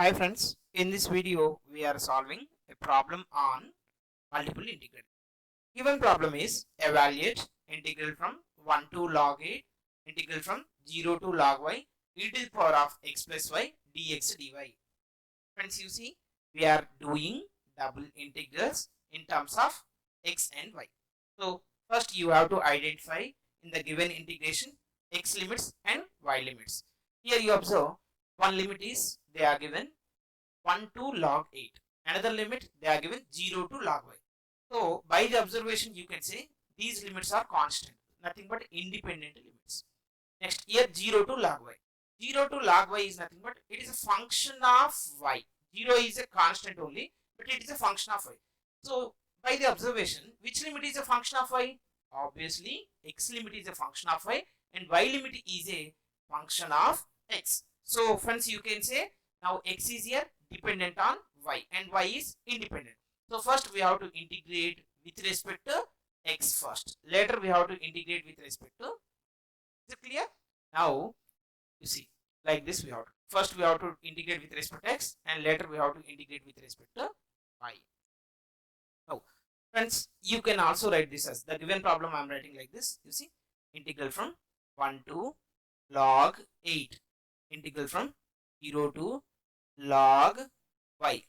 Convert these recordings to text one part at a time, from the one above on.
Hi friends, in this video we are solving a problem on multiple integral. Given problem is evaluate integral from 1 to log a, integral from 0 to log y, e to the power of x plus y dx dy. Friends, you see we are doing double integrals in terms of x and y. So first you have to identify in the given integration x limits and y limits. Here you observe one limit is they are given 1 to log 8. Another limit they are given 0 to log y. So by the observation you can say these limits are constant, nothing but independent limits. Next here 0 to log y. 0 to log y is nothing but it is a function of y. 0 is a constant only, but it is a function of y. So by the observation, which limit is a function of y? Obviously x limit is a function of y and y limit is a function of x. So friends, you can say now x is here dependent on y and y is independent. So first we have to integrate with respect to x first. Later we have to integrate with respect to. Is it clear? Now you see like this we have to. First we have to integrate with respect to x and later we have to integrate with respect to y. Now friends, you can also write this as the given problem I am writing like this. You see integral from 1 to log 8, integral from 0 to log y,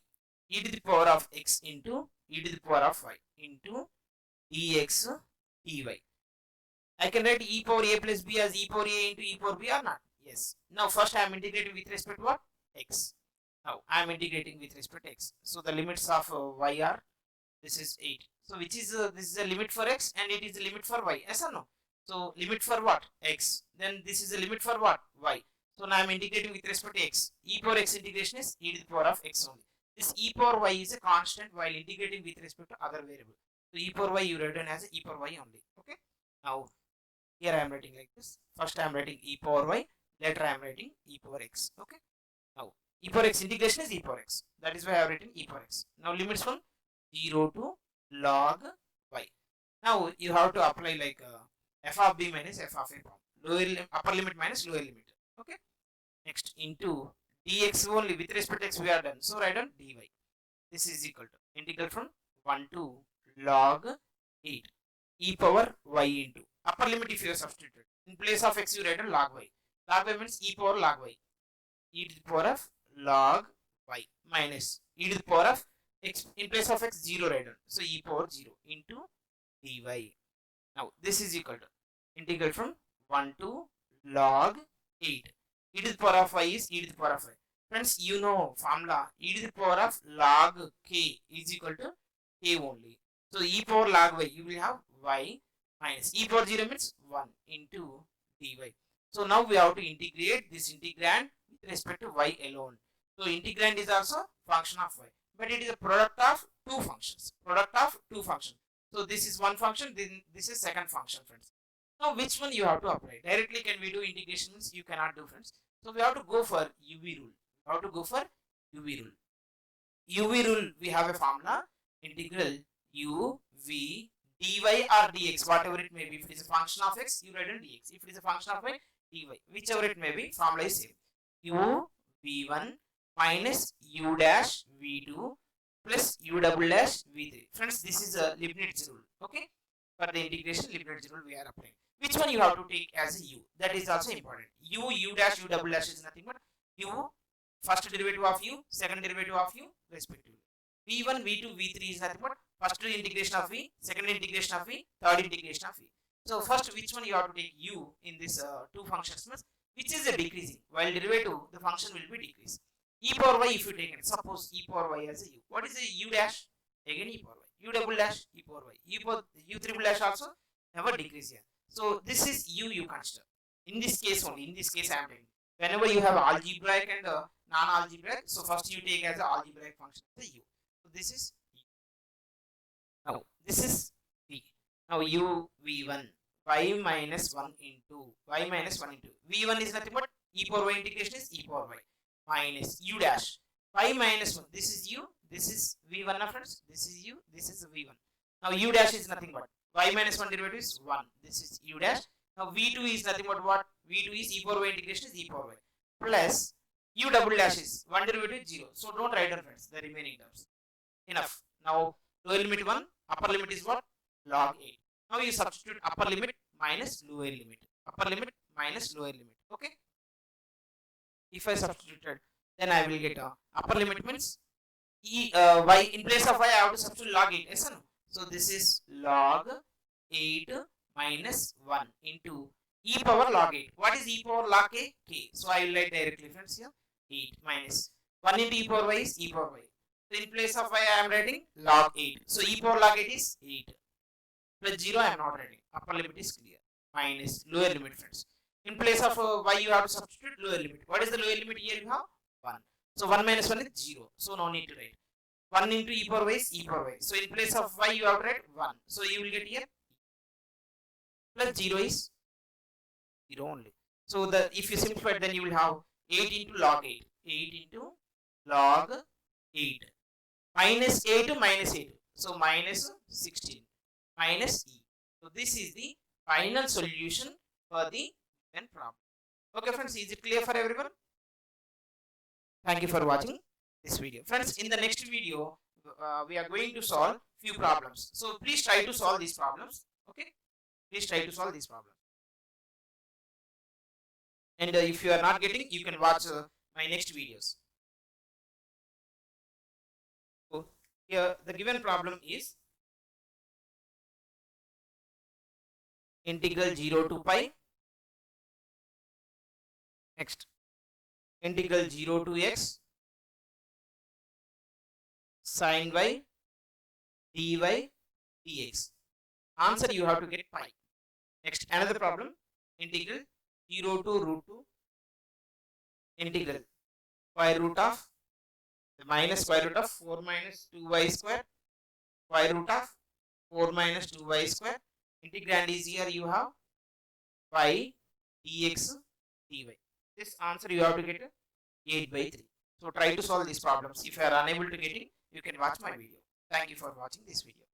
e to the power of x into e to the power of y into dx dy. I can write e power a plus b as e power a into e power b or not? Yes. Now first I am integrating with respect to what? X. Now I am integrating with respect to x. So the limits of y are, this is 8. So which is this is a limit for x and it is a limit for y. Yes or no? So limit for what? X. Then this is a limit for what? Y. So now I am integrating with respect to x. E power x integration is e to the power of x only. This e power y is a constant while integrating with respect to other variable. So e power y you write down as e power y only. Okay. Now here I am writing like this. First I am writing e power y. Later I am writing e power x. Okay. Now e power x integration is e power x. That is why I have written e power x. Now limits from 0 to log y. Now you have to apply like f of b minus f of a form. Upper limit minus lower limit. Okay. Next into dx only with respect to x we are done. So write down dy. This is equal to integral from 1 to log 8 e power y into upper limit if you substitute. In place of x you write down log y. Log y means e power log y. E to the power of log y minus e to the power of x, in place of x 0 write down. So e power 0 into dy. Now this is equal to integral from 1 to log 8. E to the power of y is e to the power of y. Friends, you know formula e to the power of log k is equal to k only. So e power log y you will have y minus e power 0 means 1 into dy. So now we have to integrate this integrand with respect to y alone. So integrand is also function of y, but it is a product of two functions. Product of two functions. So this is one function, then this is second function, friends. Now which one you have to apply? Directly can we do integrations? You cannot do, friends. So we have to go for UV rule. We have to go for UV rule. UV rule, we have a formula integral u v dy or dx, whatever it may be. If it is a function of x, you write in dx. If it is a function of y, dy, whichever it may be, formula is same. U v1 minus u dash v2 plus u double dash v3. Friends, this is a Leibniz rule. Okay, for the integration Leibniz rule we are applying. Which one you have to take as a u? That is also important. U dash, u double dash is nothing but u first derivative of u, second derivative of u respectively. v1, v2, v3 is nothing but first integration of v, second integration of v, third integration of v. So first which one you have to take u in this two functions, which is a decreasing, while derivative the function will be decreased. E power y if you take it, suppose e power y as a u. What is a u dash? Again e power y. U double dash e power y. U triple dash also never decrease here. So this is u you consider. In this case only, in this case I am taking. Whenever you have algebraic and non-algebraic, so first you take as an algebraic function the u. So this is u. Now this is v. Now u v1 y minus 1 into y minus 1 into v1 is nothing but e power y integration is e power y minus u dash y minus 1. This is u. This is v1, friends. This is u. This is v1. Now u dash is nothing but y minus 1 derivative is 1. This is u dash. Now v2 is nothing but what? V2 is e power y integration is e power y plus u double dash is 1 derivative 0. So don't write down friends the remaining terms. Enough. Now lower limit 1, upper limit is what? Log 8. Now you substitute upper limit minus lower limit. Upper limit minus lower limit. Okay. If I substituted, then I will get upper limit means y in place of y I have to substitute log 8. Yes or no? So this is log 8 minus 1 into e power log 8. What is e power log a? K. So I will write directly friends here. 8 minus 1 into e power y is e power y. So in place of y I am writing log 8. So e power log 8 is 8. Plus 0 I am not writing. Upper limit is clear. Minus lower limit friends. In place of y you have to substitute lower limit. What is the lower limit here? You have 1. So 1 minus 1 is 0. So no need to write. 1 into e power y is e power y. So in place of y you have to write 1. So you will get here plus 0 is 0 only. So the if you simplify then you will have 8 into log 8. 8 into log 8. Minus 8 to minus 8. So minus 16. Minus e. So this is the final solution for the given problem. Okay friends, is it clear for everyone? Thank you for watching this video. Friends, in the next video, we are going to solve few problems. So please try to solve these problems. Okay? Please try to solve these problems. And if you are not getting, you can watch my next videos. So here the given problem is integral 0 to pi. Next, integral 0 to x sin y dy dx. Answer you have to get pi. Next, another problem, integral 0 to root 2 integral square root of minus square root of 4 minus 2y square square root of 4 minus 2y square. Integrand is here you have pi dx dy. This answer you have to get 8 by 3. So try to solve these problems. If you are unable to get it, you can watch my video. Thank you for watching this video.